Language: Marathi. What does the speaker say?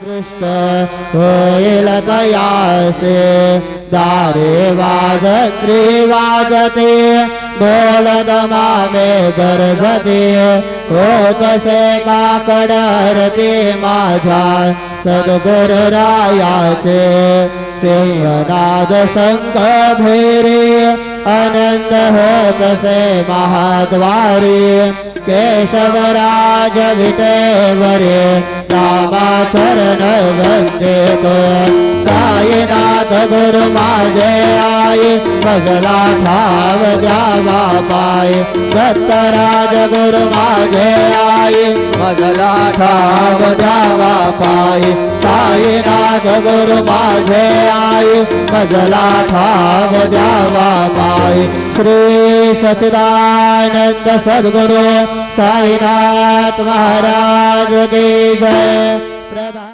दृष्ट होईल कयासे दारे वाजत्री वाजते ढोल दमामे गरजते होतसे काकड हरते माझ्या सद्गुरुरायाचे सिंहनाद शंख भैरी अनंत होतसे महाद्वारी केशवराज विटेवरे नामाचरण वंदितो साईनाथ गुरु माझे आई मजला ठाव द्यावा पाय दत्तराज गुरु माझे आई मजला ठाव द्यावा पाय साईनाथ गुरु माझे आई मजला ठाव द्यावा पाय श्री सच्चिदानंद सद्गुरु साईनाथ महाराज की जय।